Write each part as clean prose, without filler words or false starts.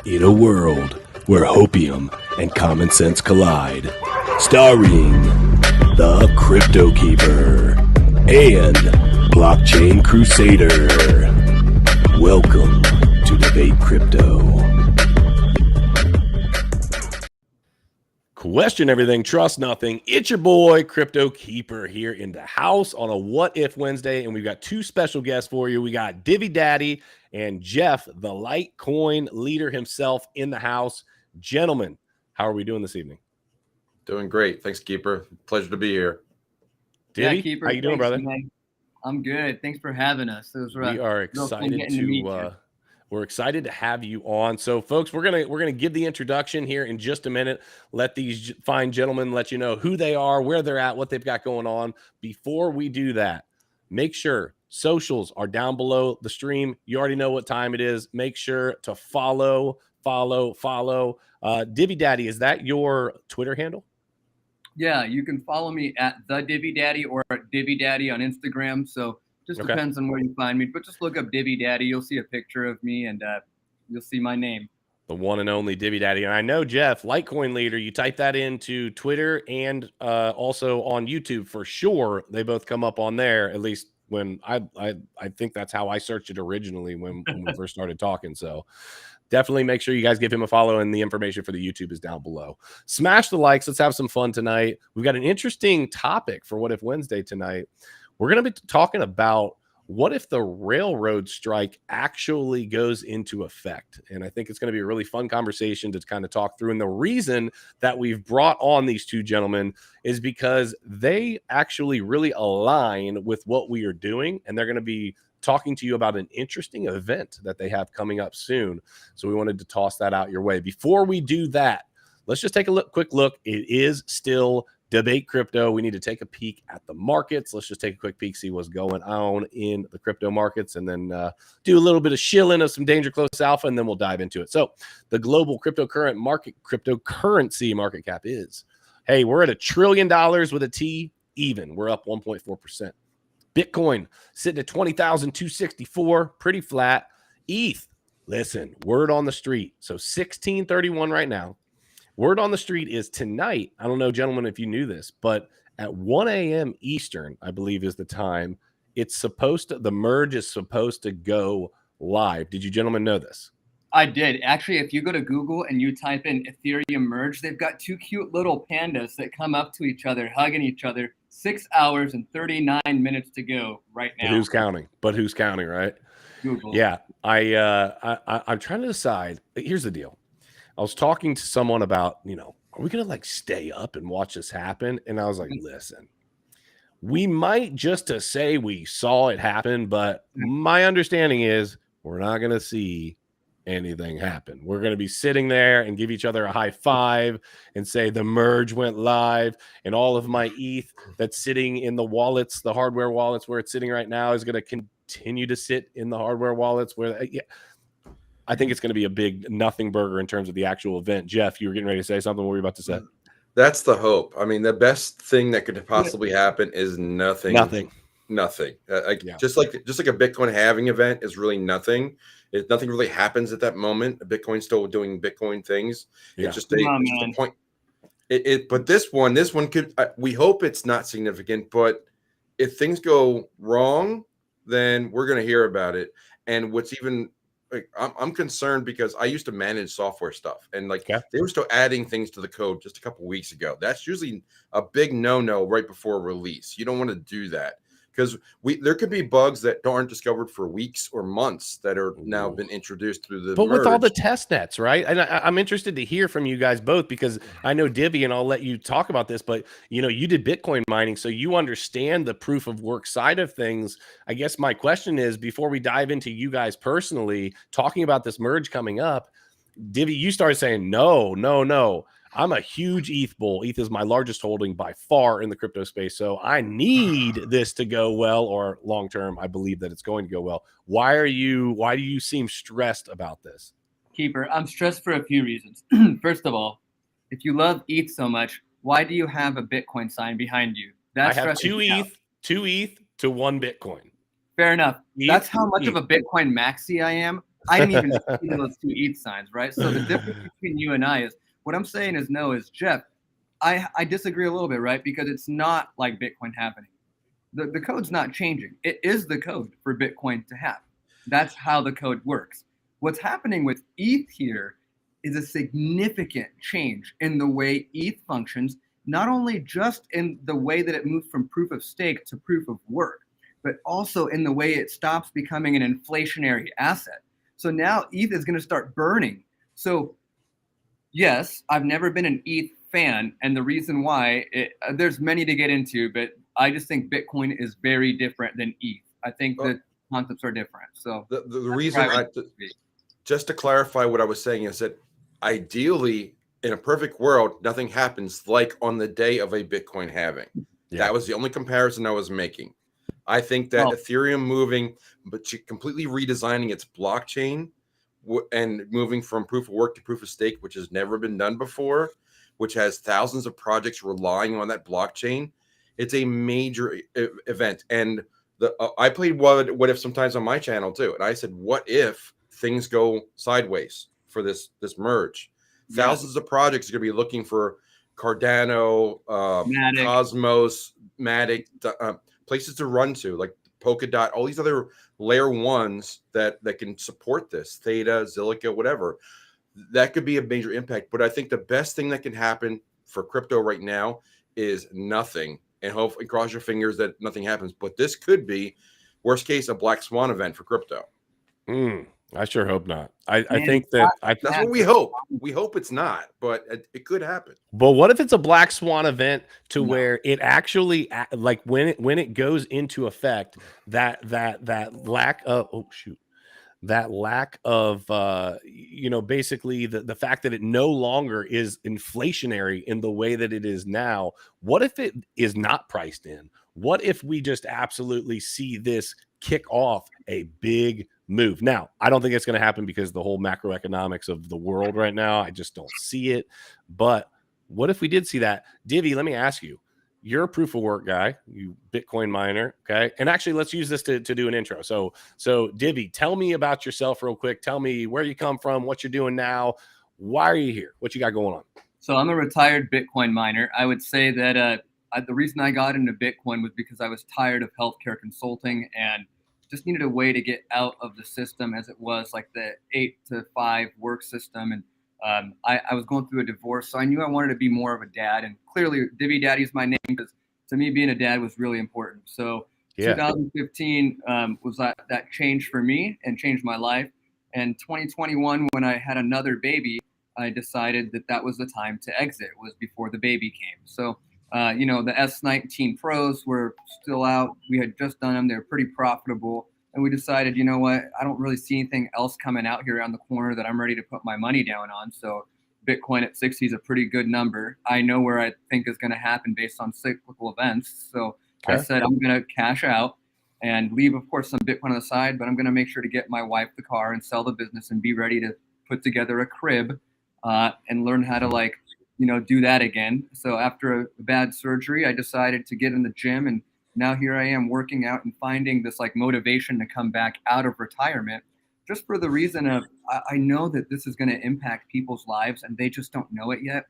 In a world where hopium and common sense collide, starring the CryptoKeeper and BlockchainCrusader. Welcome to Debate Crypto. Question everything, trust nothing. It's your boy CryptoKeeper here in the house on a What If Wednesday, and we've got two special guests for you. We got Divi Daddy and Jeff, the Litecoin leader himself, in the house. Gentlemen, how are we doing this evening? Doing great. Thanks, Keeper. Pleasure to be here. Divi, yeah, Keeper, how you doing, brother? Man. I'm good. Thanks for having us. We are excited to we're excited to have you on. So, folks, we're gonna give the introduction here in just a minute. Let these fine gentlemen let you know who they are, where they're at, what they've got going on. Before we do that, make sure socials are down below the stream. You already know what time it is. Make sure to follow. Divi Daddy, is that your Twitter handle? Yeah, you can follow me at the Divi Daddy or at Divi Daddy on Instagram. So just depends on where you find me. But just look up Divi Daddy. You'll see a picture of me and you'll see my name. The one and only Divi Daddy. And I know, Jeff, Litecoin Leader, you type that into Twitter and also on YouTube for sure. They both come up on there, at least when I think that's how I searched it originally when we first started talking. So definitely make sure you guys give him a follow, and the information for the YouTube is down below. Smash the likes. Let's have some fun tonight. We've got an interesting topic for What If Wednesday tonight. We're going to be talking about what if the railroad strike actually goes into effect? And I think it's going to be a really fun conversation to kind of talk through. And the reason that we've brought on these two gentlemen is because they actually really align with what we are doing, and they're going to be talking to you about an interesting event that they have coming up soon. So we wanted to toss that out your way. Before we do that, let's just take a quick look. It is still Debate Crypto. We need to take a peek at the markets. Let's just take a quick peek, see what's going on in the crypto markets, and then do a little bit of shilling of some Danger Close Alpha, and then we'll dive into it. So the global cryptocurrency market cap is, hey, we're at $1 trillion with a T even. We're up 1.4%. Bitcoin sitting at 20,264, pretty flat. ETH, listen, word on the street. So 1631 right now. Word on the street is tonight. I don't know, gentlemen, if you knew this, but at 1 a.m. Eastern, I believe is the time, the merge is supposed to go live. Did you gentlemen know this? I did. Actually, if you go to Google and you type in Ethereum merge, they've got two cute little pandas that come up to each other, hugging each other. 6 hours and 39 minutes to go right now. But who's counting, right? Google. Yeah. I'm trying to decide. Here's the deal. I was talking to someone about, are we going to like stay up and watch this happen? And I was like, listen, we might just to say we saw it happen, but my understanding is we're not going to see anything happen. We're going to be sitting there and give each other a high five and say the merge went live, and all of my ETH that's sitting in the wallets, the hardware wallets where it's sitting right now, is going to continue to sit in the hardware wallets where I think it's going to be a big nothing burger in terms of the actual event. Jeff, you were getting ready to say something. What were you about to say? That's the hope. I mean, the best thing that could possibly happen is nothing. Just like a Bitcoin halving event is really nothing. Nothing really happens at that moment. Bitcoin's still doing Bitcoin things. Yeah. It's just a point. But this one could. We hope it's not significant. But if things go wrong, then we're going to hear about it. And what's even, I'm concerned because I used to manage software stuff, and they were still adding things to the code just a couple weeks ago. That's usually a big no-no right before release. You don't want to do that. Because there could be bugs that aren't discovered for weeks or months that are now been introduced through the merge. With all the test nets, right? And I'm interested to hear from you guys both, because I know Divi, and I'll let you talk about this, but you did Bitcoin mining, so you understand the proof of work side of things. I guess my question is, before we dive into you guys personally talking about this merge coming up, Divi, you started saying no. I'm a huge ETH bull. ETH is my largest holding by far in the crypto space. So I need this to go well, or long term, I believe that it's going to go well. Why do you seem stressed about this? Keeper, I'm stressed for a few reasons. First of all, if you love ETH so much, why do you have a Bitcoin sign behind you? I have two ETH to 1 Bitcoin. Fair enough. That's how much of a Bitcoin maxi I am. I didn't even see those two ETH signs, right? So the difference between you and I is, what I'm saying is no, is Jeff, I disagree a little bit, right? Because it's not like Bitcoin happening. The code's not changing. It is the code for Bitcoin to have. That's how the code works. What's happening with ETH here is a significant change in the way ETH functions, not only just in the way that it moves from proof of stake to proof of work, but also in the way it stops becoming an inflationary asset. So now ETH is going to start burning. So yes, I've never been an ETH fan, and the reason why, there's many to get into, but I just think Bitcoin is very different than ETH. I think the concepts are different. So the reason just to clarify what I was saying is that ideally, in a perfect world, nothing happens like on the day of a Bitcoin halving. That was the only comparison I was making. I think that Ethereum moving, but completely redesigning its blockchain and moving from proof of work to proof of stake, which has never been done before, which has thousands of projects relying on that blockchain. It's a major event. And I played what if sometimes on my channel too. And I said, what if things go sideways for this merge? Thousands of projects are going to be looking for Cardano, Matic. Cosmos, Matic, places to run to, like Polkadot, all these other layer ones that can support this, Theta, Zilliqa, whatever. That could be a major impact. But I think the best thing that can happen for crypto right now is nothing. And hope and cross your fingers that nothing happens. But this could be, worst case, a black swan event for crypto. I sure hope not. I think that's what we hope. We hope it's not, but it could happen. But what if it's a black swan event to where it actually, like when it goes into effect, that lack of basically the fact that it no longer is inflationary in the way that it is now. What if it is not priced in? What if we just absolutely see this kick off a big move? Now, I don't think it's going to happen because the whole macroeconomics of the world right now, I just don't see it. But what if we did see that? Divi, let me ask you. You're a proof of work guy, you Bitcoin miner, okay? And actually, let's use this to do an intro. So Divi, tell me about yourself real quick. Tell me where you come from, what you're doing now. Why are you here? What you got going on? So I'm a retired Bitcoin miner. I would say that the reason I got into Bitcoin was because I was tired of healthcare consulting and just needed a way to get out of the system as it was, like the 8 to 5 work system. And I was going through a divorce, so I knew I wanted to be more of a dad. And clearly, Divi Daddy is my name because to me, being a dad was really important. So 2015 was that change for me and changed my life. And 2021, when I had another baby, I decided that was the time to exit, was before the baby came. So the S19 Pros were still out. We had just done them. They were pretty profitable. And we decided, you know what, I don't really see anything else coming out here around the corner that I'm ready to put my money down on. So Bitcoin at 60 is a pretty good number. I know where I think is going to happen based on cyclical events. So I said, I'm going to cash out and leave, of course, some Bitcoin on the side, but I'm going to make sure to get my wife the car and sell the business and be ready to put together a crib and learn how to do that again. So after a bad surgery, I decided to get in the gym, and now here I am working out and finding this motivation to come back out of retirement, just for the reason of I know that this is going to impact people's lives and they just don't know it yet.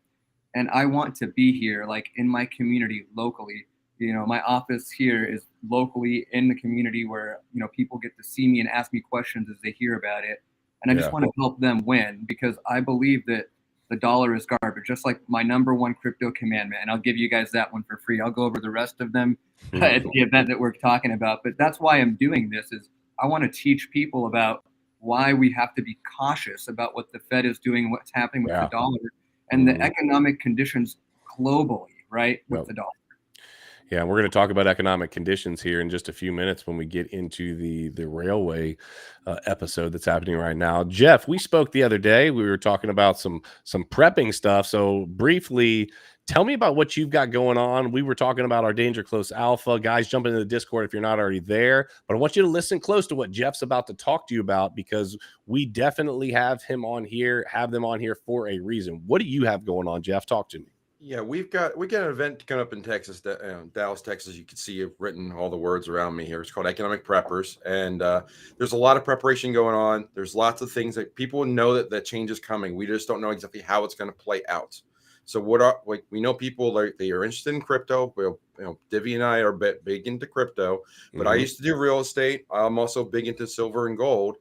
And I want to be here, in my community locally. My office here is locally in the community where, people get to see me and ask me questions as they hear about it. And I just want to help them win, because I believe that the dollar is garbage, just like my #1 crypto commandment. And I'll give you guys that one for free. I'll go over the rest of them at the event that we're talking about. But that's why I'm doing this, is I want to teach people about why we have to be cautious about what the Fed is doing, and what's happening with the dollar and the economic conditions globally, right, with the dollar. Yeah, we're going to talk about economic conditions here in just a few minutes when we get into the railway episode that's happening right now. Jeff, we spoke the other day. We were talking about some prepping stuff. So briefly, tell me about what you've got going on. We were talking about our Danger Close Alpha. Guys, jump into the Discord if you're not already there. But I want you to listen close to what Jeff's about to talk to you about, because we definitely have them on here for a reason. What do you have going on, Jeff? Talk to me. Yeah, we got an event coming up in Texas, Dallas, Texas. You can see it written all the words around me here. It's called Economic Preppers, and there's a lot of preparation going on. There's lots of things that people know that change is coming. We just don't know exactly how it's going to play out. So we know people they are interested in crypto. Divvy and I are big into crypto, but I used to do real estate. I'm also big into silver and gold.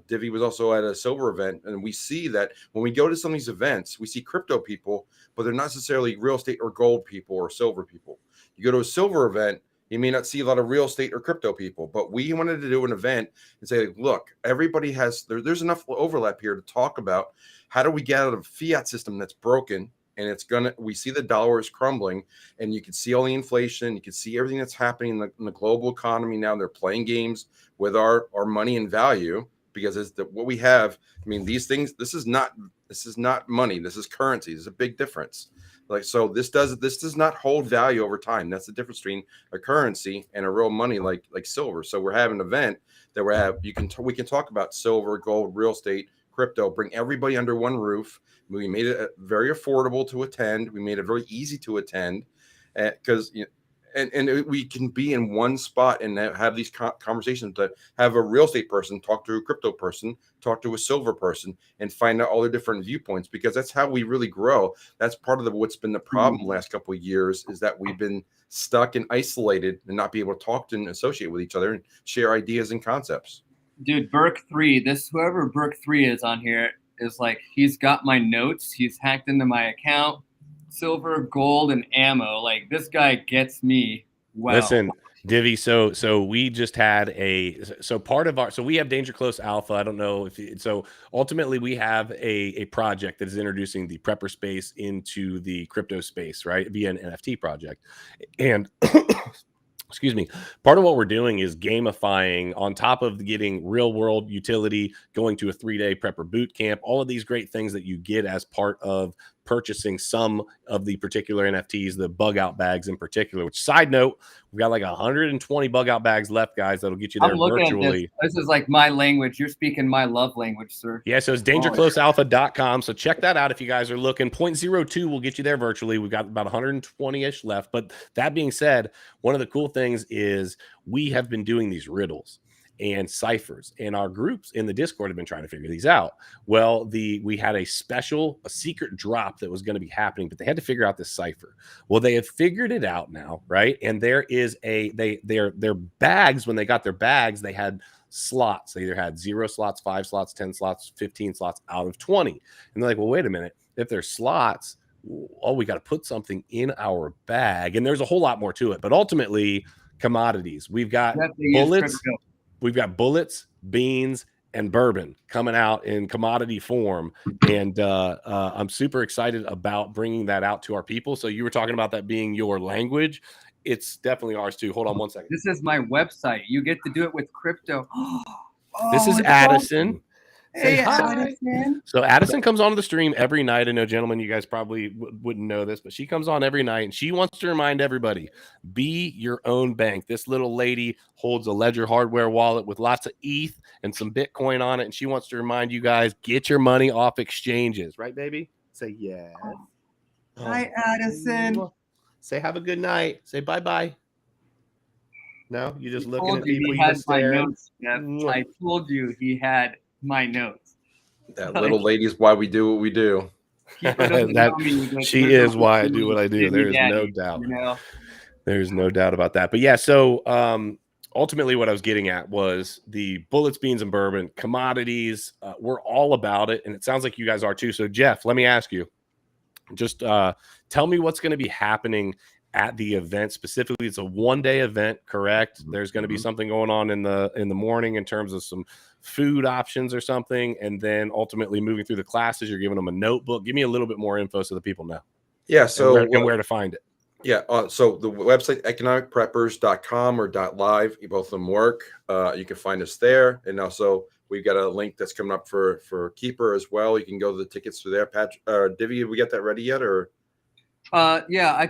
Divvy was also at a silver event, and we see that when we go to some of these events, we see crypto people, but they're not necessarily real estate or gold people or silver people. You go to a silver event, you may not see a lot of real estate or crypto people, but we wanted to do an event and say, look, everybody there's enough overlap here to talk about how do we get out of a fiat system that's broken. And we see the dollar is crumbling, and you can see all the inflation. You can see everything that's happening in the global economy now. They're playing games with our money and value, because what we have. I mean, these things, this is not money. This is currency. There's a big difference. So this does not hold value over time. That's the difference between a currency and a real money like silver. So we're having an event that we can talk about silver, gold, real estate, crypto, bring everybody under one roof. We made it very affordable to attend. We made it very easy to attend, because and we can be in one spot and have these conversations, to have a real estate person talk to a crypto person, talk to a silver person, and find out all the different viewpoints, because that's how we really grow. That's part of what's been the problem the last couple of years, is that we've been stuck and isolated and not be able to talk to and associate with each other and share ideas and concepts. Dude, Burke3, whoever Burke3 is on here is like, he's got my notes. He's hacked into my account. Silver, gold, and ammo. Like, this guy gets me well. Listen, Divvy, so we just had we have Danger Close Alpha. I don't know so ultimately we have a project that is introducing the prepper space into the crypto space, right, via an NFT project. And excuse me, part of what we're doing is gamifying, on top of getting real world utility, going to a 3-day prepper boot camp, all of these great things that you get as part of purchasing some of the particular NFTs, the bug out bags in particular, which, side note, we've got like 120 bug out bags left, guys. That'll get you there virtually. This is like my language. You're speaking my love language, sir. Yeah, so it's dangerclosealpha.com. So check that out if you guys are looking. 0.02 will get you there virtually. We've got about 120-ish left. But that being said, one of the cool things is we have been doing these riddles and ciphers, and our groups in the Discord have been trying to figure these out. Well, we had a secret drop that was going to be happening, but they had to figure out this cipher. Well, they have figured it out now, right? And there is their bags, when they got their bags, they had slots. They either had 0 slots, 5 slots, 10 slots, 15 slots out of 20. And they're like, well, wait a minute. If there's slots, we got to put something in our bag. And there's a whole lot more to it. But ultimately, commodities. We've got bullets. We've got bullets, beans, and bourbon coming out in commodity form. And I'm super excited about bringing that out to our people. So you were talking about that being your language. It's definitely ours too. Hold on one second. This is my website. You get to do it with crypto. This is Addison. Awesome. Hey, Addison. So Addison comes onto the stream every night. I know, gentlemen, you guys probably wouldn't know this, but she comes on every night, and she wants to remind everybody, be your own bank. This little lady holds a Ledger hardware wallet with lots of ETH and some Bitcoin on it, and she wants to remind you guys, get your money off exchanges. Right, baby? Say yes. Hi, Addison. Say have a good night. Say bye-bye. No, you just looking at people. He had my notes. I told you he had my notes. That little lady is why we do what we do. She is why I do what I do. There is no doubt. There's no doubt about that. But yeah, so ultimately what I was getting at was the bullets, beans, and bourbon commodities. We're all about it, and it sounds like you guys are too. So Jeff, let me ask you, just tell me what's going to be happening at the event specifically. It's a 1-day event, correct? There's going to be something going on in the morning in terms of some food options or something, and then ultimately moving through the classes, you're giving them a notebook. Give me a little bit more info so the people know. Yeah, so and where to find it. Yeah, so the website economicpreppers.com or .live, both of them work. You can find us there, and also we've got a link that's coming up for Keeper as well. You can go to the tickets through there. Divvy, have we got that ready yet, or? Yeah, I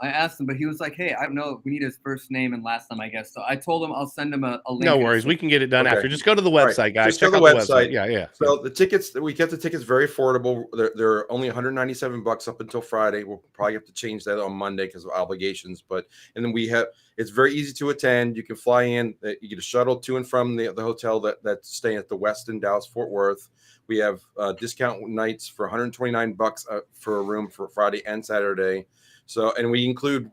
asked him, but he was like, hey, I don't know. We need his first name and last name, I guess. So I told him I'll send him a link. No worries. We can get it done after. Just go to the All website, right. guys. Just go Check to out the the website. website. Yeah. So the tickets, we kept the tickets very affordable. They're only $197 up until Friday. We'll probably have to change that on Monday because of obligations. And then it's very easy to attend. You can fly in. You get a shuttle to and from the hotel that's staying at the Westin Dallas Fort Worth. We have discount nights for $129 for a room for Friday and Saturday. So, and we include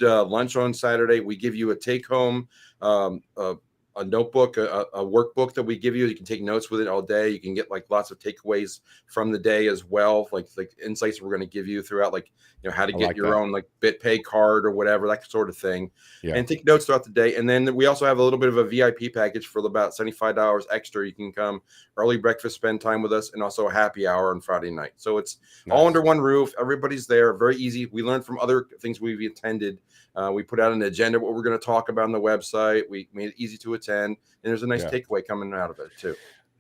lunch on Saturday. We give you a take home, a notebook, a workbook that we give you. You can take notes with it all day. You can get like lots of takeaways from the day as well, like insights we're going to give you throughout, like, you know, how to get your own like BitPay card or whatever, that sort of thing, and take notes throughout the day. And then we also have a little bit of a VIP package for about $75 extra. You can come early breakfast, spend time with us, and also a happy hour on Friday night. So it's all under one roof. Everybody's there. Very easy. We learned from other things we've attended. We put out an agenda, what we're going to talk about on the website. We made it easy to attend, and there's a nice takeaway coming out of it too.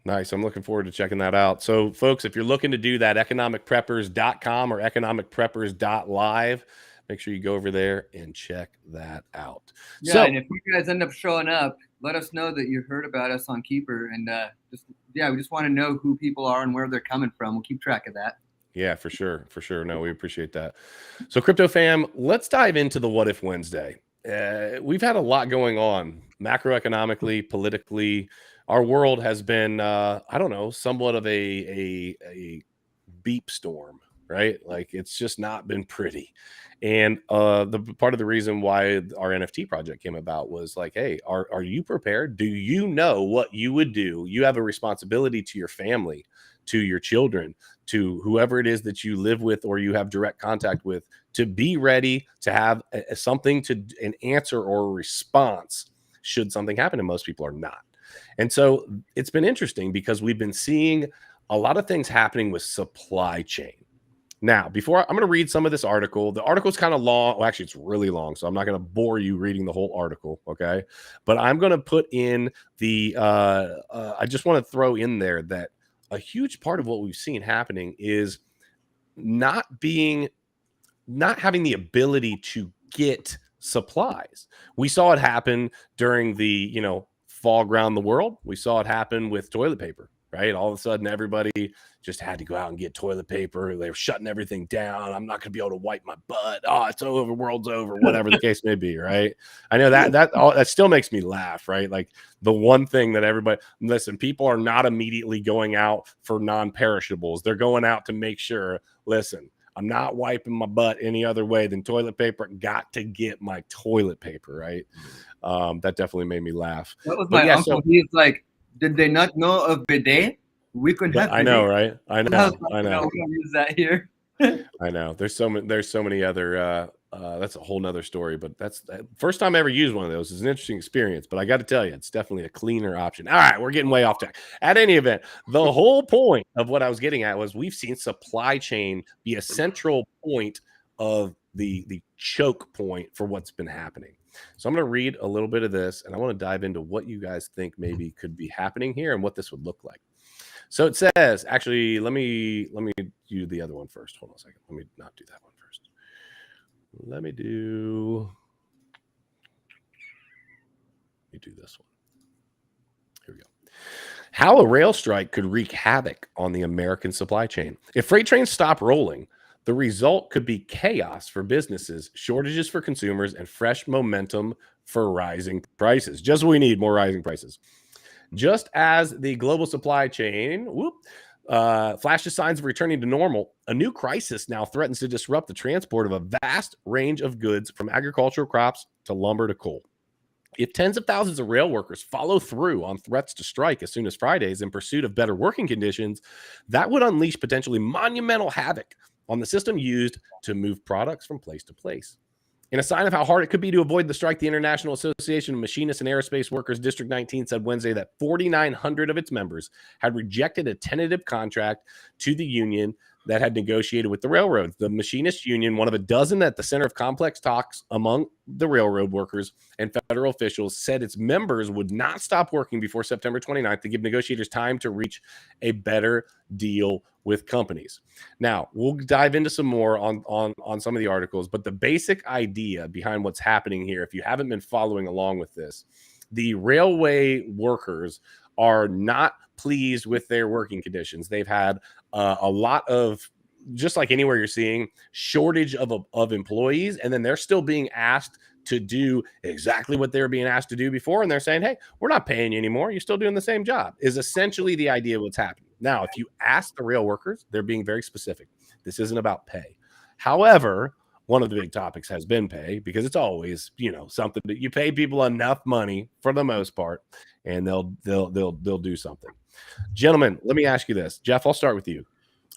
Nice. I'm looking forward to checking that out. So folks, if you're looking to do that, economicpreppers.com or economicpreppers.live, make sure you go over there and check that out. Yeah, and if you guys end up showing up, let us know that you heard about us on Keeper, and we just want to know who people are and where they're coming from. We'll keep track of that. Yeah, for sure. For sure. No, we appreciate that. So Crypto Fam, let's dive into the What If Wednesday. We've had a lot going on macroeconomically, politically. Our world has been, I don't know, somewhat of a beep storm, right? Like it's just not been pretty. And the part of the reason why our NFT project came about was like, hey, are you prepared? Do you know what you would do? You have a responsibility to your family, to your children, to whoever it is that you live with or you have direct contact with, to be ready to have an answer or a response should something happen, and most people are not. And so it's been interesting because we've been seeing a lot of things happening with supply chain. Now, I'm going to read some of this article. The article's kind of long. Well, actually, it's really long, so I'm not going to bore you reading the whole article, okay? But I'm going to put in I just want to throw in there that a huge part of what we've seen happening is not having the ability to get supplies. We saw it happen during the, fog around the world. We saw it happen with toilet paper, right? All of a sudden, everybody just had to go out and get toilet paper. They were shutting everything down. I'm not going to be able to wipe my butt. Oh, it's over. World's over. Whatever the case may be, right? I know that still makes me laugh, right? Like the one thing that people are not immediately going out for non-perishables. They're going out to make sure, listen, I'm not wiping my butt any other way than toilet paper. Got to get my toilet paper, right? That definitely made me laugh. That was my uncle. He's like, did they not know of bidet? We could have. I know, right? I know. We don't use that here. I know. There's so many other. That's a whole nother story. But that's the first time I ever used one of those. It's an interesting experience. But I got to tell you, it's definitely a cleaner option. All right, we're getting way off track. At any event, the whole point of what I was getting at was we've seen supply chain be a central point of the choke point for what's been happening. So I'm going to read a little bit of this, and I want to dive into what you guys think maybe could be happening here and what this would look like. So it says, actually, let me do the other one first. Hold on a second. Let me not do that one first. Let me do this one. Here we go. How a rail strike could wreak havoc on the American supply chain. If freight trains stop rolling, the result could be chaos for businesses, shortages for consumers, and fresh momentum for rising prices. Just what we need, more rising prices. Just as the global supply chain flashes signs of returning to normal, a new crisis now threatens to disrupt the transport of a vast range of goods from agricultural crops to lumber to coal. If tens of thousands of rail workers follow through on threats to strike as soon as Fridays in pursuit of better working conditions, that would unleash potentially monumental havoc on the system used to move products from place to place. In a sign of how hard it could be to avoid the strike, the International Association of Machinists and Aerospace Workers District 19 said Wednesday that 4,900 of its members had rejected a tentative contract to the union that had negotiated with the railroads. The Machinists Union, one of a dozen at the center of complex talks among the railroad workers and federal officials, said its members would not stop working before September 29th to give negotiators time to reach a better deal with companies. Now, we'll dive into some more on some of the articles, but the basic idea behind what's happening here, if you haven't been following along with this, the railway workers are not pleased with their working conditions. They've had a lot of, just like anywhere you're seeing, shortage of employees, and then they're still being asked to do exactly what they were being asked to do before, and they're saying, hey, we're not paying you anymore, you're still doing the same job, is essentially the idea of what's happening. Now, if you ask the rail workers, they're being very specific. This isn't about pay. However, one of the big topics has been pay, because it's always, something that you pay people enough money for the most part, and they'll do something. Gentlemen, let me ask you this. Jeff, I'll start with you.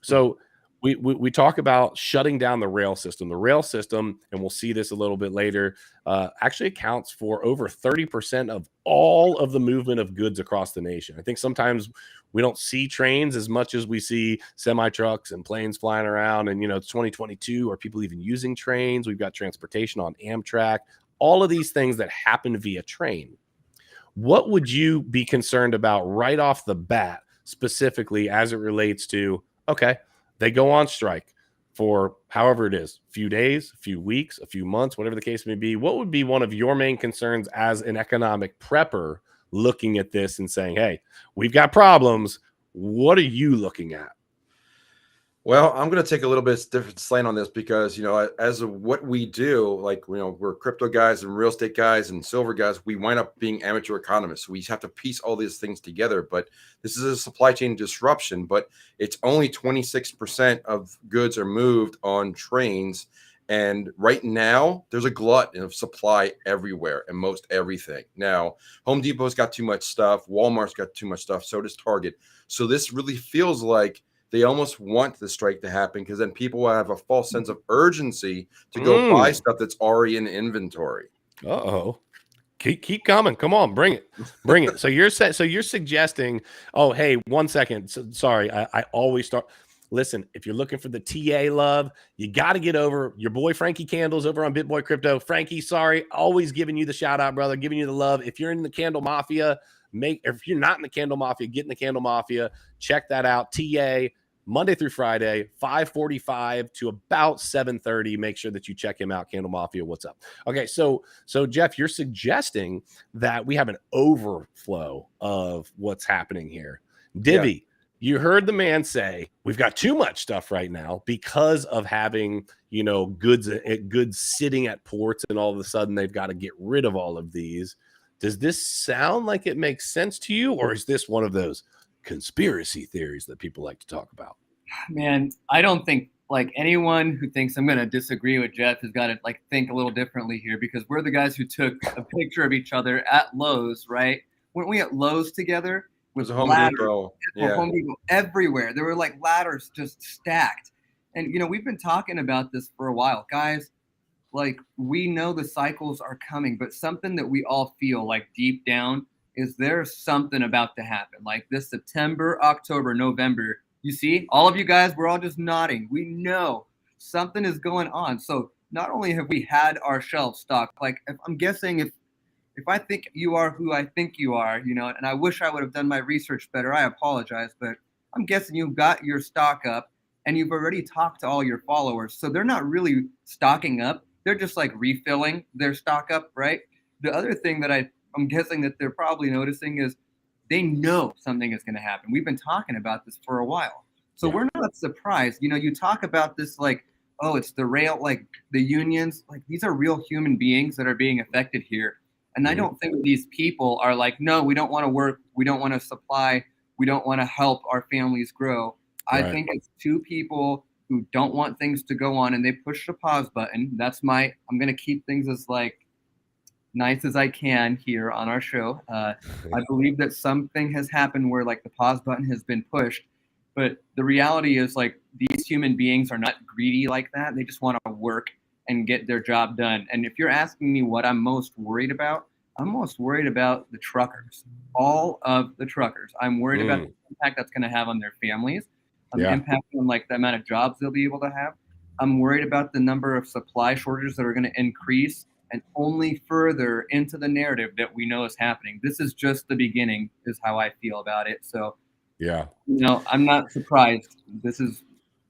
So we talk about shutting down the rail system. The rail system, and we'll see this a little bit later, actually accounts for over 30% of all of the movement of goods across the nation. I think sometimes we don't see trains as much as we see semi-trucks and planes flying around. And, it's 2022. Are people even using trains? We've got transportation on Amtrak, all of these things that happen via train. What would you be concerned about right off the bat, specifically as it relates to, okay, they go on strike for however it is, a few days, a few weeks, a few months, whatever the case may be. What would be one of your main concerns as an economic prepper looking at this and saying, hey, we've got problems. What are you looking at? Well, I'm going to take a little bit different slant on this because, as of what we do, like, we're crypto guys and real estate guys and silver guys, we wind up being amateur economists. We have to piece all these things together. But this is a supply chain disruption, but it's only 26% of goods are moved on trains. And right now, there's a glut of supply everywhere and most everything. Now, Home Depot's got too much stuff. Walmart's got too much stuff. So does Target. So this really feels like they almost want the strike to happen, because then people will have a false sense of urgency to go buy stuff that's already in inventory. Uh-oh. Keep coming. Come on, bring it. So you're suggesting, oh, hey, 1 second. Sorry, I always start. Listen, if you're looking for the TA love, you got to get over your boy Frankie Candles over on BitBoy Crypto. Frankie, sorry, always giving you the shout out, brother, giving you the love. If you're in the Candle Mafia, if you're not in the Candle Mafia, get in the Candle Mafia. Check that out. TA, Monday through Friday, 5:45 to about 7:30. Make sure that you check him out. Candle Mafia, what's up? Okay, so Jeff, you're suggesting that we have an overflow of what's happening here. Divvy. Yeah. You heard the man say we've got too much stuff right now because of having, goods sitting at ports, and all of a sudden they've got to get rid of all of these. Does this sound like it makes sense to you, or is this one of those conspiracy theories that people like to talk about? Man, I don't think, like, anyone who thinks I'm going to disagree with Jeff has got to think a little differently here, because we're the guys who took a picture of each other at Lowe's, right? Weren't we at Lowe's together? With Home Depot. Yeah. Home Depot everywhere. There were ladders just stacked. And, we've been talking about this for a while. Guys, we know the cycles are coming, but something that we all feel deep down is there's something about to happen. Like this September, October, November, you see, all of you guys, we're all just nodding. We know something is going on. So not only have we had our shelves stocked, I'm guessing if I think you are who I think you are, and I wish I would have done my research better, I apologize, but I'm guessing you've got your stock up and you've already talked to all your followers. So they're not really stocking up. They're just refilling their stock up, right? The other thing that I'm guessing that they're probably noticing is they know something is going to happen. We've been talking about this for a while. So we're not surprised. You talk about this oh, it's the rail, the unions, these are real human beings that are being affected here. And I don't think these people are no, we don't want to work. We don't want to supply. We don't want to help our families grow. Right. I think it's two people who don't want things to go on, and they push the pause button. I'm going to keep things as nice as I can here on our show. I believe that something has happened where the pause button has been pushed. But the reality is these human beings are not greedy like that. They just want to work and get their job done. And if you're asking me what I'm most worried about, I'm most worried about the truckers, all of the truckers. I'm worried about the impact that's going to have on their families. impact on like the amount of jobs they'll be able to have. I'm worried about the number of supply shortages that are going to increase and only further into the narrative that we know is happening. This is just the beginning, is how I feel about it. So, I'm not surprised. This is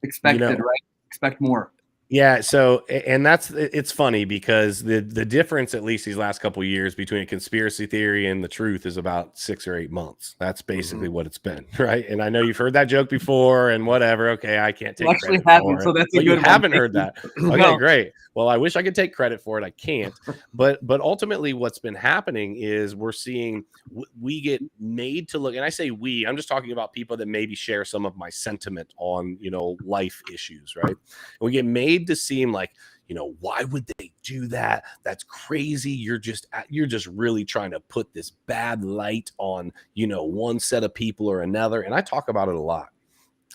expected, right? Expect more. Yeah. So, and it's funny because the difference, at least these last couple of years, between a conspiracy theory and the truth is about 6 or 8 months. That's basically what it's been, right? And I know you've heard that joke before and whatever. Okay, I can't take credit for it. So that's but you haven't heard that. Okay, No. great. Well, I wish I could take credit for it. I can't. But ultimately, what's been happening is we're seeing we get made to look, and I say we, I'm just talking about people that maybe share some of my sentiment on life issues, right? And we get made to seem like, why would they do that? That's crazy. You're just really trying to put this bad light on, one set of people or another. And I talk about it a lot.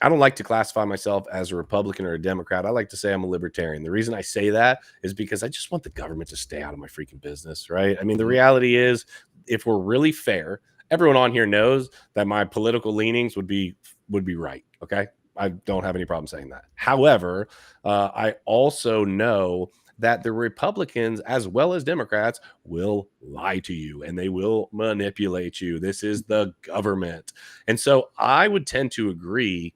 I don't like to classify myself as a Republican or a Democrat. I like to say I'm a libertarian. The reason I say that is because I just want the government to stay out of my freaking business, right? I mean, the reality is, if we're really fair, everyone on here knows that my political leanings would be right. Okay. I don't have any problem saying that. However, I also know that the Republicans, as well as Democrats, will lie to you and they will manipulate you. This is the government. And so I would tend to agree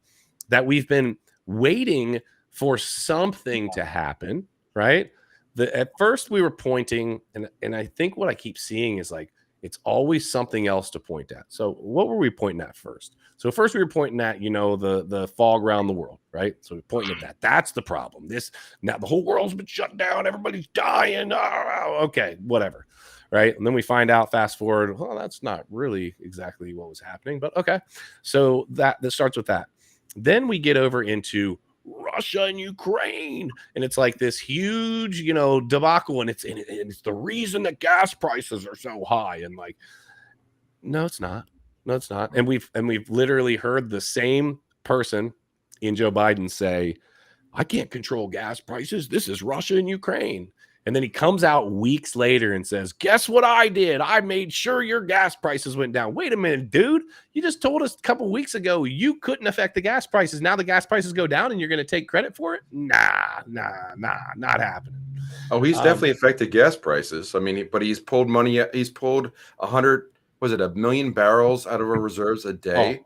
that we've been waiting for something to happen, right? At first we were pointing, and I think what I keep seeing is like, it's always something else to point at. So what were we pointing at first? So first we were pointing at, the fog around the world, right? So we're pointing at that. That's the problem. Now the whole world's been shut down. Everybody's dying. Okay, whatever. Right. And then we find out, fast forward, well, that's not really exactly what was happening, but okay. So that starts with that. Then we get over into Russia and Ukraine, and it's like this huge, debacle, and it's the reason that gas prices are so high. And like, no, it's not. And we've literally heard the same person in Joe Biden say, I can't control gas prices. This is Russia and Ukraine. And then he comes out weeks later and says, guess what I did? I made sure your gas prices went down. Wait a minute, dude. You just told us a couple weeks ago you couldn't affect the gas prices. Now the gas prices go down and you're going to take credit for it? Nah, not happening. Oh, he's definitely affected gas prices. I mean, but he's pulled money. He's pulled 1 million barrels out of our reserves a day. Oh.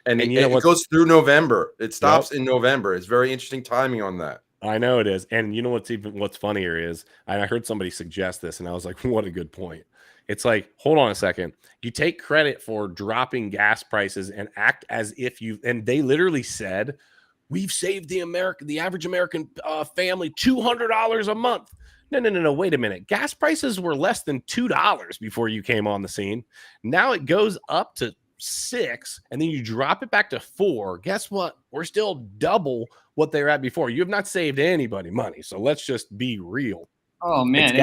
And it goes through November. It stops in November. It's very interesting timing on that. I know it is. And you know what's funnier is, I heard somebody suggest this and I was like, what a good point. It's like, hold on a second. You take credit for dropping gas prices and act as if and they literally said, we've saved the average American family $200 a month. No. Wait a minute. Gas prices were less than $2 before you came on the scene. Now it goes up to $6, and then you drop it back to $4. Guess what? We're still double what they were at before. You have not saved anybody money. So let's just be real. Oh man,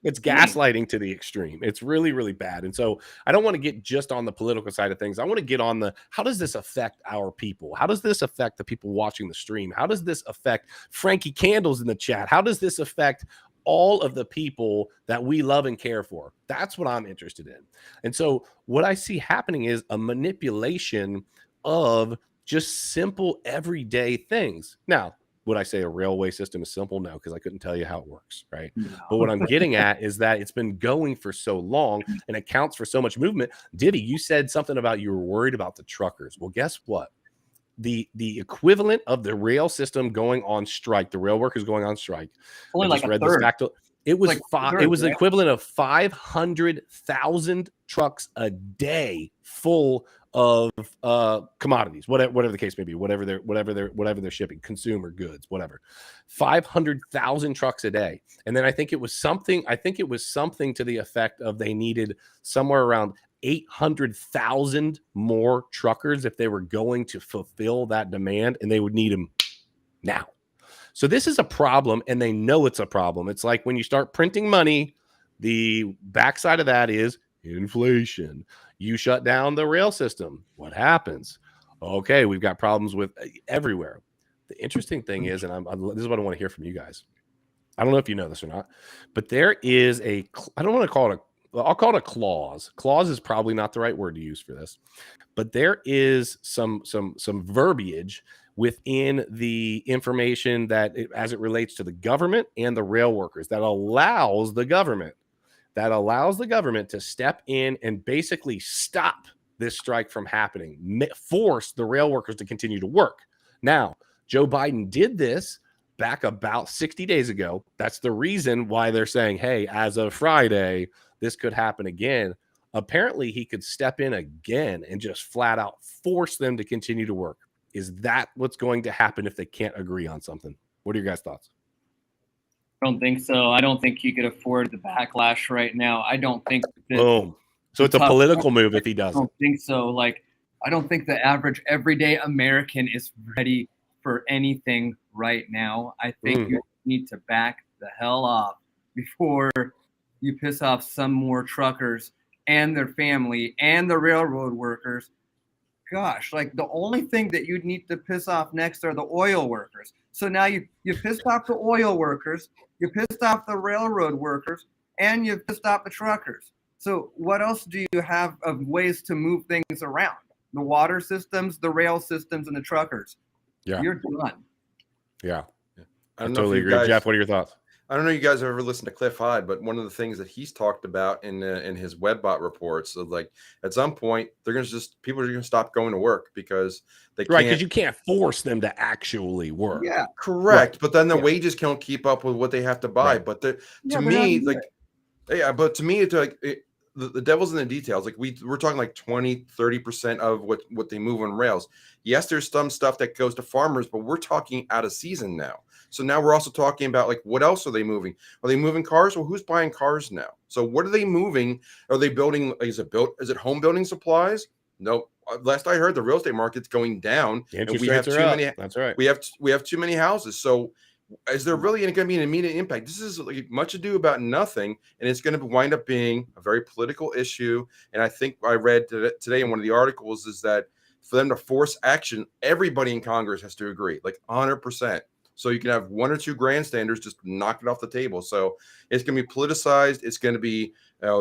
it's gaslighting to the extreme. It's really, really bad. And so I don't want to get just on the political side of things. I want to get on how does this affect our people? How does this affect the people watching the stream? How does this affect Frankie Candles in the chat? How does this affect all of the people that we love and care for? That's what I'm interested in. And so what I see happening is a manipulation of just simple everyday things. Now, would I say a railway system is simple? No, because I couldn't tell you how it works, right? No. But what I'm getting at is that it's been going for so long and accounts for so much movement. Diddy, you said something about you were worried about the truckers. Well, guess what? The equivalent of the rail system going on strike, the rail workers going on strike. Only like a third. It was the equivalent of 500,000 trucks a day full of commodities, whatever the case may be, whatever they're shipping, consumer goods, whatever. 500,000 trucks a day. And then I think it was something to the effect of they needed somewhere around 800,000 more truckers if they were going to fulfill that demand, and they would need them now. So this is a problem, and they know it's a problem. It's like when you start printing money, the backside of that is inflation. You shut down the rail system. What happens? Okay, we've got problems with everywhere. The interesting thing is, and this is what I want to hear from you guys. I don't know if you know this or not, but there is I don't want to call it I'll call it a clause. Clause is probably not the right word to use for this, but there is some verbiage within the information that as it relates to the government and the rail workers that allows the government to step in and basically stop this strike from happening, force the rail workers to continue to work. Now, Joe Biden did this back about 60 days ago. That's the reason why they're saying, hey, as of Friday, this could happen again. Apparently, he could step in again and just flat out force them to continue to work. Is that what's going to happen if they can't agree on something? What are your guys' thoughts? I don't think so. I don't think he could afford the backlash right now. I don't think that. Boom. So it's a political move if he doesn't. I don't think so. Like, I don't think the average everyday American is ready for anything right now. I think you need to back the hell off before you piss off some more truckers and their family and the railroad workers. Gosh, like the only thing that you'd need to piss off next are the oil workers. So now you pissed off the oil workers, you pissed off the railroad workers, and you pissed off the truckers. So what else do you have of ways to move things around? The water systems, the rail systems, and the truckers. Yeah. You're done. Yeah. I totally agree. Jeff, what are your thoughts? I don't know if you guys have ever listened to Cliff Hyde, but one of the things that he's talked about in his Webbot reports of like at some point people are going to stop going to work because they can't. Right, because you can't force them to actually work. Yeah, correct. Right. But then the Yeah. wages can't keep up with what they have to buy. Right. But to me, it's like the devil's in the details. Like we're talking like 20-30% of what they move on rails. Yes, there's some stuff that goes to farmers, but we're talking out of season now. So now we're also talking about like what else are they moving? Are they moving cars? Well, who's buying cars now? So what are they moving? Are they building? Is it home building supplies? No. Last I heard, the real estate market's going down. Interest rates are up. That's right. We have too many houses. So is there really going to be an immediate impact? This is like much ado about nothing, and it's going to wind up being a very political issue. And I think I read today in one of the articles is that for them to force action, everybody in Congress has to agree, like 100%. So you can have one or two grandstanders just knock it off the table. So it's going to be politicized. It's going to be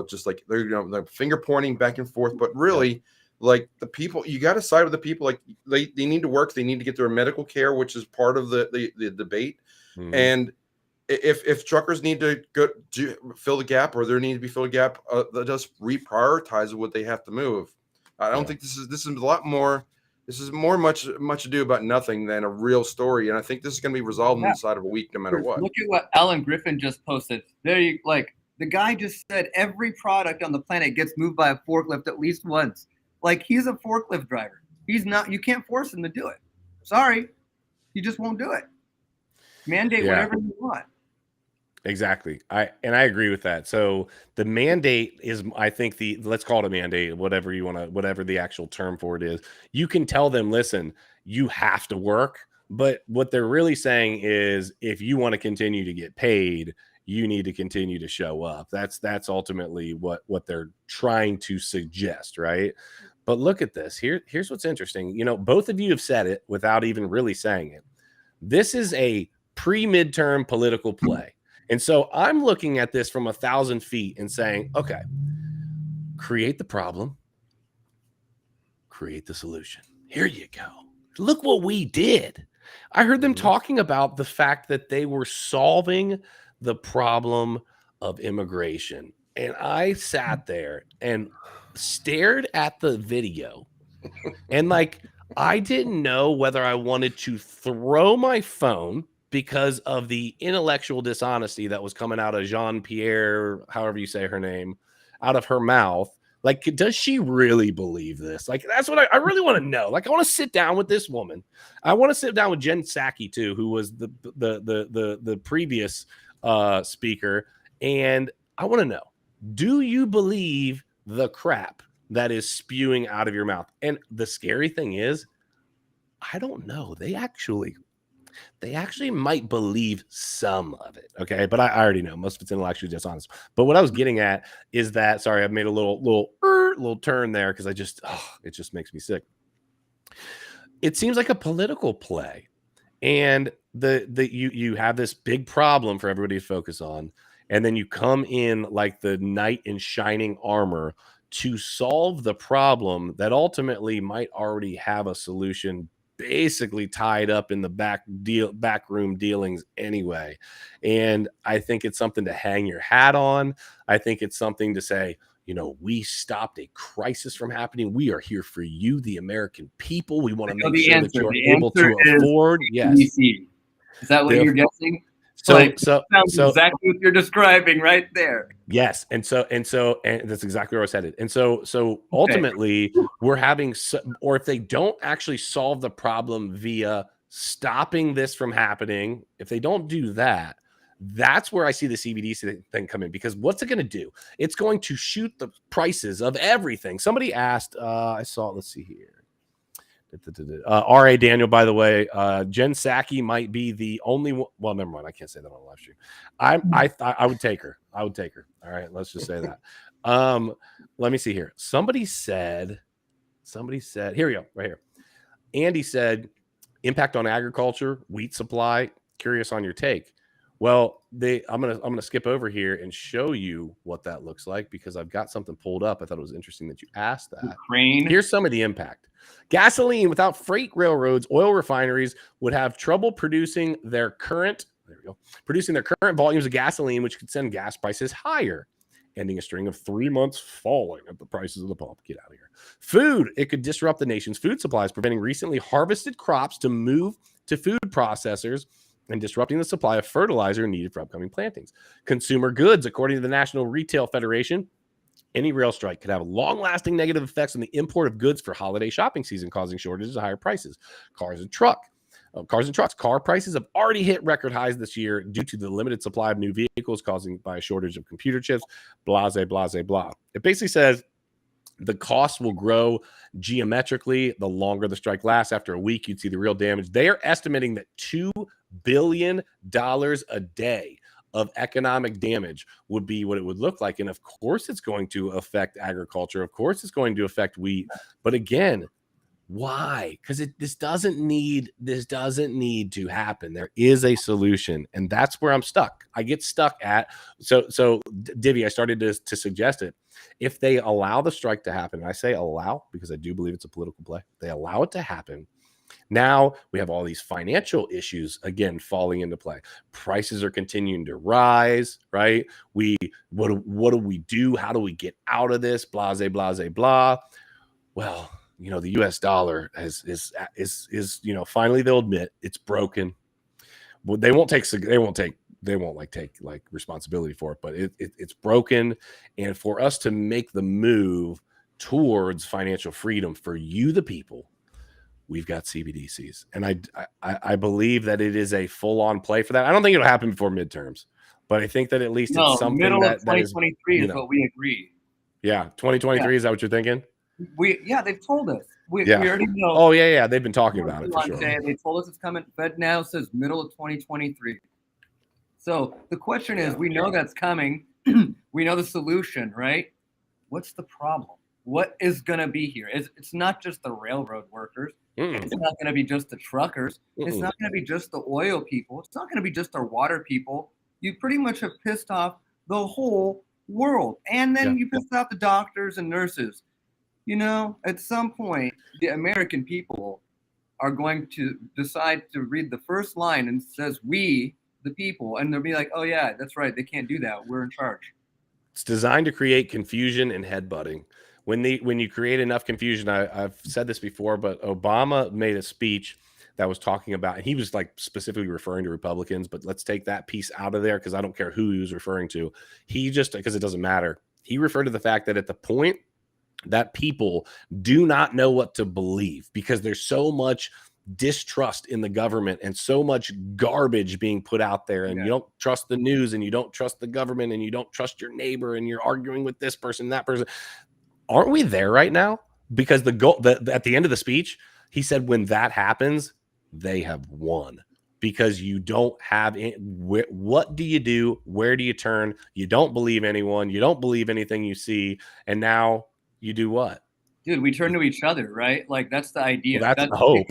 just like they're like finger pointing back and forth. But really, like the people, you got to side with the people. Like they need to work. They need to get their medical care, which is part of the debate. Mm-hmm. And if truckers need to go fill the gap, or there need to be fill a gap, they'll just reprioritize what they have to move. I don't think this is a lot more. This is much ado about nothing than a real story, and I think this is going to be resolved inside of a week, no matter what. Look at what Alan Griffin just posted. The guy just said every product on the planet gets moved by a forklift at least once. Like, he's a forklift driver. He's not. You can't force him to do it. Sorry, he just won't do it. Mandate whatever you want. Exactly. I agree with that. So the mandate is, I think let's call it a mandate, whatever the actual term for it is. You can tell them, listen, you have to work, but what they're really saying is if you want to continue to get paid, you need to continue to show up. That's ultimately what they're trying to suggest, right? But look at this. Here's what's interesting. You know, both of you have said it without even really saying it. This is a pre-midterm political play. And so I'm looking at this from 1,000 feet and saying, okay, create the problem, create the solution. Here you go. Look what we did. I heard them talking about the fact that they were solving the problem of immigration. And I sat there and stared at the video and I didn't know whether I wanted to throw my phone because of the intellectual dishonesty that was coming out of Jean-Pierre, however you say her name, out of her mouth. Like, does she really believe this? Like, that's what I really want to know. Like, I want to sit down with this woman. I want to sit down with Jen Psaki too, who was the previous speaker. And I want to know, do you believe the crap that is spewing out of your mouth? And the scary thing is, I don't know. They actually might believe some of it. Okay. But I already know most of it's intellectually dishonest. But what I was getting at is that, sorry, I've made a little turn there because it just makes me sick. It seems like a political play. And you have this big problem for everybody to focus on. And then you come in like the knight in shining armor to solve the problem that ultimately might already have a solution basically tied up in the backroom dealings anyway. And I think it's something to hang your hat on. I think it's something to say, you know, we stopped a crisis from happening. We are here for you, the American people. We want to make sure that you're able to afford. Yes. Is that what you're guessing? So sounds exactly what you're describing right there. Yes, and that's exactly where I was headed. And so ultimately, we're having, or if they don't actually solve the problem via stopping this from happening, if they don't do that, that's where I see the CBDC thing come in, because what's it going to do? It's going to shoot the prices of everything. Somebody asked, I saw, let's see here. R.A. Daniel, by the way, Jen Psaki might be the only one. Well, never mind. I can't say that on the live stream. I would take her. I would take her. All right. Let's just say that. Let me see here. Somebody said, here we go, right here. Andy said, impact on agriculture, wheat supply. Curious on your take. Well, I'm gonna skip over here and show you what that looks like, because I've got something pulled up. I thought it was interesting that you asked that. Ukraine. Here's some of the impact. Gasoline without freight railroads, oil refineries would have trouble producing their current volumes of gasoline, which could send gas prices higher, ending a string of 3 months falling at the prices of the pump. Get out of here. Food, it could disrupt the nation's food supplies, preventing recently harvested crops to move to food processors and disrupting the supply of fertilizer needed for upcoming plantings. Consumer goods, according to the National Retail Federation, any rail strike could have long-lasting negative effects on the import of goods for holiday shopping season, causing shortages and higher prices. Cars and trucks. Car prices have already hit record highs this year due to the limited supply of new vehicles caused by a shortage of computer chips. Blase, blase, blah. It basically says the cost will grow geometrically the longer the strike lasts. After a week, you'd see the real damage. They are estimating that $2 billion a day of economic damage would be what it would look like. And of course, it's going to affect agriculture. Of course, it's going to affect wheat. But again, why? Because this doesn't need to happen. There is a solution, and that's where I'm stuck. I get stuck at so Divvy. I started to suggest it. If they allow the strike to happen, and I say allow because I do believe it's a political play. They allow it to happen. Now we have all these financial issues again falling into play. Prices are continuing to rise, right? What do we do? How do we get out of this? Blase, blase, blah. Well, you know, the US dollar is finally they'll admit it's broken. Well, they won't take responsibility for it, but it's broken. And for us to make the move towards financial freedom for you, the people, we've got CBDCs. And I believe that it is a full-on play for that. I don't think it'll happen before midterms, but I think that at least it's something middle that of 2023 is what we agree. Yeah, 2023, is that what you're thinking? They've told us. We already know. Oh, yeah. They've been talking about it for sure. They told us it's coming. Fed now says middle of 2023. So the question is, we know that's coming. We know the solution, right? What's the problem? What is going to be here? It's not just the railroad workers. It's not going to be just the truckers. It's not going to be just the oil people. It's not going to be just our water people. You pretty much have pissed off the whole world. And then you pissed off the doctors and nurses. You know, at some point, the American people are going to decide to read the first line and says, we, the people, and they'll be like, oh, yeah, that's right. They can't do that. We're in charge. It's designed to create confusion and headbutting. When you create enough confusion, I've said this before, but Obama made a speech that was talking about, and he was like specifically referring to Republicans, but let's take that piece out of there because I don't care who he was referring to. Because it doesn't matter. He referred to the fact that at the point that people do not know what to believe because there's so much distrust in the government and so much garbage being put out there, and you don't trust the news and you don't trust the government and you don't trust your neighbor and you're arguing with this person, that person. Aren't we there right now? Because at the end of the speech, he said, when that happens, they have won. Because you don't have what do you do? Where do you turn? You don't believe anyone. You don't believe anything you see. And now you do what? Dude, we turn to each other, right? Like, that's the idea. Well, that's the hope.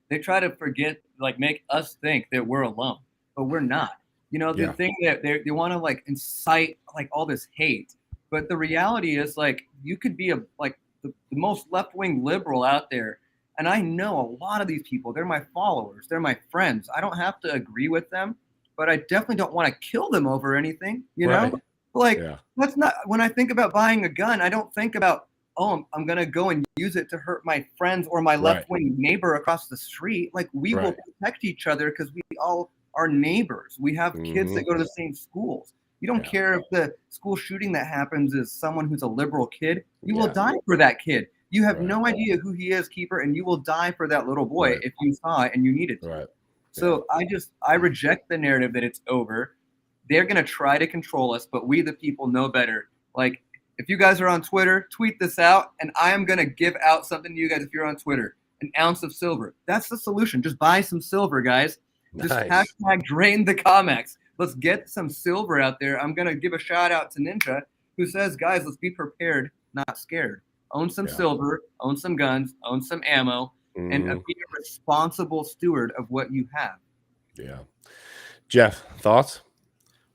They try to forget, like, make us think that we're alone, but we're not. You know, the thing that they want to, like, incite, like, all this hate. But the reality is, like, you could be the most left-wing liberal out there, And I know a lot of these people, they're my followers, they're my friends. I don't have to agree with them, but I definitely don't want to kill them over anything, you know? Like, let's not, when I think about buying a gun, I don't think about, oh, I'm going to go and use it to hurt my friends or my left-wing neighbor across the street. Like, we will protect each other because we all are neighbors. We have kids that go to the same schools. You don't care if the school shooting that happens is someone who's a liberal kid. You will die for that kid. You have no idea who he is, Keeper, and you will die for that little boy if you saw it and you needed to. So I reject the narrative that it's over. They're going to try to control us, but we the people know better. Like, if you guys are on Twitter, tweet this out, and I am going to give out something to you guys if you're on Twitter. An ounce of silver. That's the solution. Just buy some silver, guys. Just hashtag drain the comics. Let's get some silver out there. I'm going to give a shout out to Ninja, who says, guys, let's be prepared, not scared. Own some silver, own some guns, own some ammo, and be a responsible steward of what you have. Yeah. Jeff, thoughts?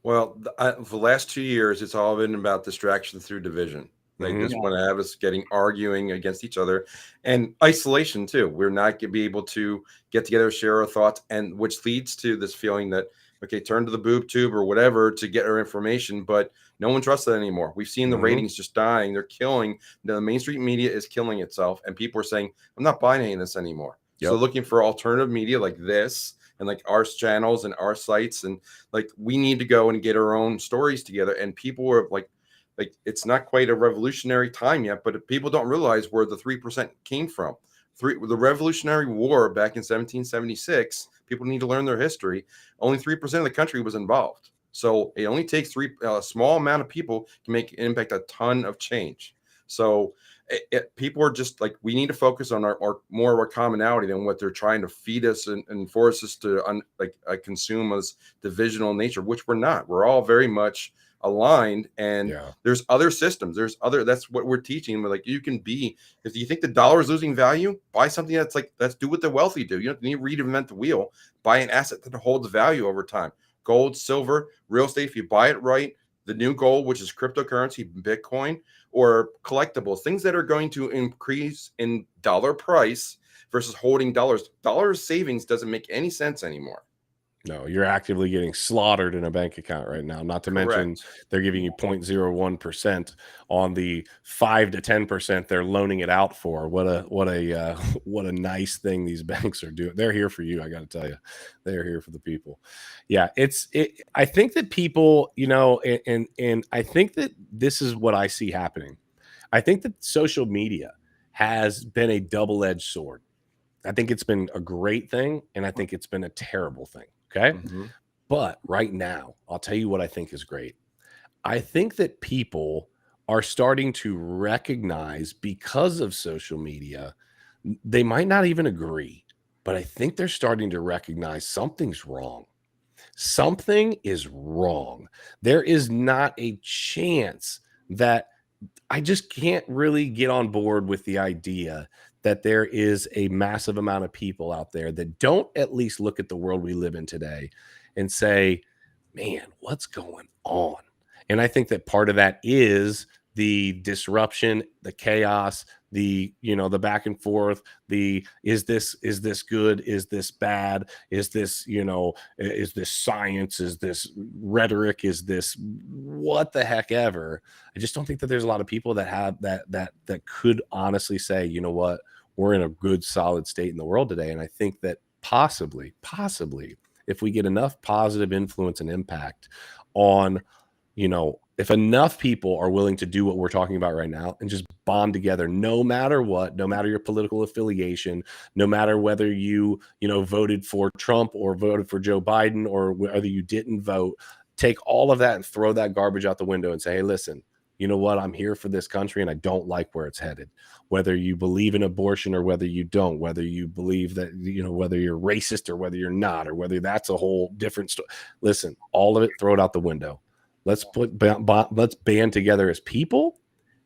Well, for the last 2 years, it's all been about distraction through division. They just want to have us arguing against each other, and isolation too. We're not going to be able to get together, share our thoughts, and which leads to this feeling that, okay, turn to the boob tube or whatever to get our information, but no one trusts that anymore. We've seen the ratings just dying. They're killing. The mainstream media is killing itself, and people are saying, I'm not buying any of this anymore. So looking for alternative media like this and like our channels and our sites, and like we need to go and get our own stories together. And people are like it's not quite a revolutionary time yet, but people don't realize where the 3% came from. The Revolutionary War back in 1776, people need to learn their history. Only 3% of the country was involved. So it only takes a small amount of people to impact a ton of change. So people are just like, we need to focus on our more of our commonality than what they're trying to feed us and force us to consume as divisional nature, which we're not. We're all very much aligned, and there's other systems. That's what we're teaching. We're like, you can be, if you think the dollar is losing value, buy something let's do what the wealthy do. You don't need to reinvent the wheel. Buy an asset that holds value over time. Gold, silver, real estate, if you buy it right, the new gold, which is cryptocurrency, Bitcoin, or collectibles, things that are going to increase in dollar price versus holding dollars. Dollar savings doesn't make any sense anymore. No, you're actively getting slaughtered in a bank account right now. Not to mention they're giving you 0.01% on the 5 to 10% they're loaning it out for. What a nice thing these banks are doing. They're here for you. I got to tell you, they're here for the people. Yeah, I think that people, and I think that this is what I see happening. I think that social media has been a double-edged sword. I think it's been a great thing, and I think it's been a terrible thing. Okay. But right now, I'll tell you what I think is great. I think that people are starting to recognize, because of social media, they might not even agree, but I think they're starting to recognize something's wrong. Something is wrong. There is not a chance that I just can't really get on board with the idea that there is a massive amount of people out there that don't at least look at the world we live in today and say, man, what's going on? And I think that part of that is the disruption, the chaos, the back and forth, is this good? Is this bad? Is this, is this science? Is this rhetoric? Is this what the heck ever? I just don't think that there's a lot of people that have that could honestly say, you know what, we're in a good, solid state in the world today. And I think that possibly, if we get enough positive influence and impact on, if enough people are willing to do what we're talking about right now and just bond together, no matter what, no matter your political affiliation, no matter whether you voted for Trump or voted for Joe Biden, or whether you didn't vote, take all of that and throw that garbage out the window and say, hey, listen, you know what? I'm here for this country and I don't like where it's headed. Whether you believe in abortion or whether you don't, whether you believe that, whether you're racist or whether you're not, or whether that's a whole different story. Listen, all of it, throw it out the window. Let's band together as people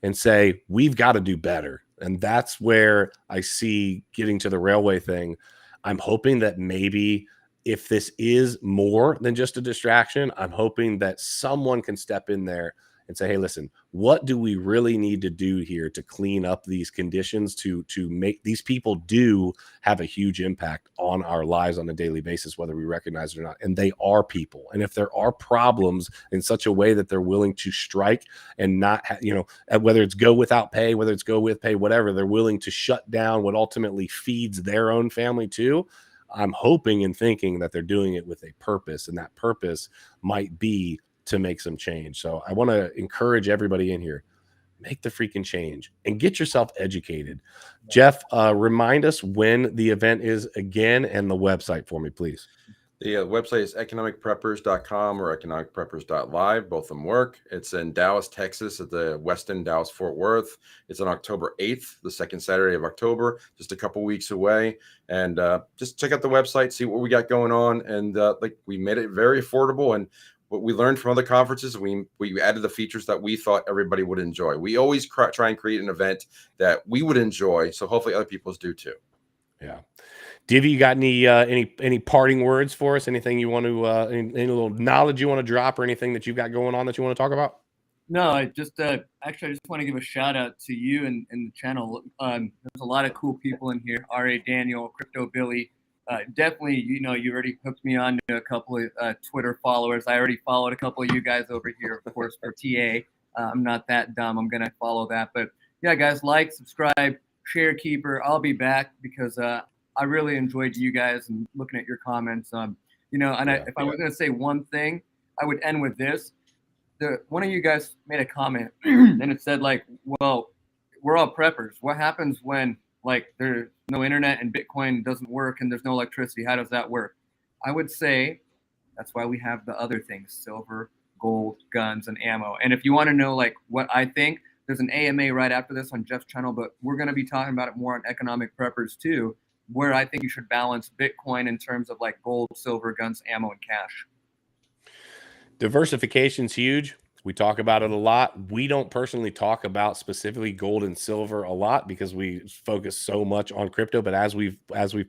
and say, we've got to do better. And that's where I see getting to the railway thing. I'm hoping that maybe if this is more than just a distraction, I'm hoping that someone can step in there and say, hey, listen, what do we really need to do here to clean up these conditions to make these people do have a huge impact on our lives on a daily basis, whether we recognize it or not. And they are people. And if there are problems in such a way that they're willing to strike and not, whether it's go without pay, whether it's go with pay, whatever, they're willing to shut down what ultimately feeds their own family too. I'm hoping and thinking that they're doing it with a purpose, and that purpose might be to make some change. So I want to encourage everybody in here, make the freaking change and get yourself educated. Jeff, remind us when the event is again and the website for me, please. The website is economicpreppers.com or economicpreppers.live. Both of them work. It's in Dallas, Texas at the Westin Dallas Fort Worth. It's on October 8th, the second Saturday of October, just a couple weeks away. And just check out the website, see what we got going on. And like we made it very affordable. And what we learned from other conferences, we added the features that we thought everybody would enjoy. We always try and create an event that we would enjoy. So hopefully other people do too. Yeah. Divvy, you got any parting words for us? Anything you want to, any little knowledge you want to drop or anything that you've got going on that you want to talk about? No, I just actually I just want to give a shout out to you and the channel. There's a lot of cool people in here. R.A. Daniel, Crypto Billy. Definitely, you already hooked me on to a couple of Twitter followers. I already followed a couple of you guys over here, of course, for TA. I'm not that dumb. I'm going to follow that. But yeah, guys, like, subscribe, share, keeper. I'll be back because I really enjoyed you guys and looking at your comments. If I was going to say one thing, I would end with this. One of you guys made a comment and it said like, well, we're all preppers. What happens when like there's no internet and Bitcoin doesn't work and there's no electricity? How does that work? I would say that's why we have the other things: silver, gold, guns, and ammo. And if you want to know like what I think, there's an AMA right after this on Jeff's channel, but we're going to be talking about it more on Economic Preppers too, where I think you should balance Bitcoin in terms of like gold, silver, guns, ammo, and cash. Diversification's huge. We talk about it a lot. We don't personally talk about specifically gold and silver a lot because we focus so much on crypto. But as we've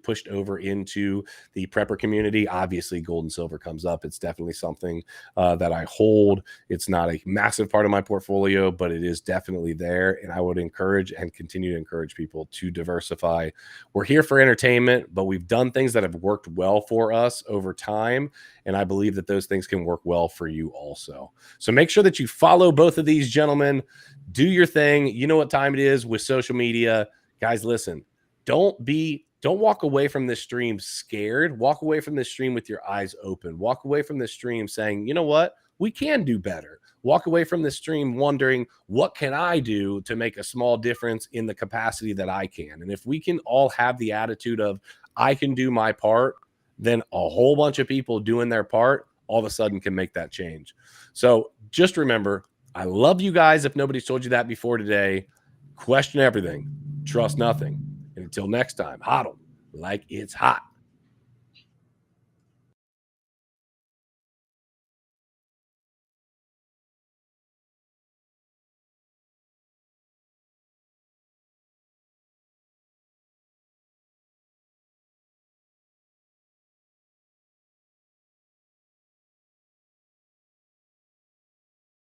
pushed over into the prepper community, obviously gold and silver comes up. It's definitely something that I hold. It's not a massive part of my portfolio, but it is definitely there. And I would encourage and continue to encourage people to diversify. We're here for entertainment, but we've done things that have worked well for us over time. And I believe that those things can work well for you also. So make sure that you follow both of these gentlemen. Do your thing. You know what time it is with social media. Guys, listen, don't walk away from this stream scared. Walk away from this stream with your eyes open. Walk away from this stream saying, you know what? We can do better. Walk away from this stream wondering, what can I do to make a small difference in the capacity that I can? And if we can all have the attitude of, I can do my part, then a whole bunch of people doing their part all of a sudden can make that change. So just remember, I love you guys. If nobody's told you that before today, question everything, trust nothing. And until next time, hodl like it's hot.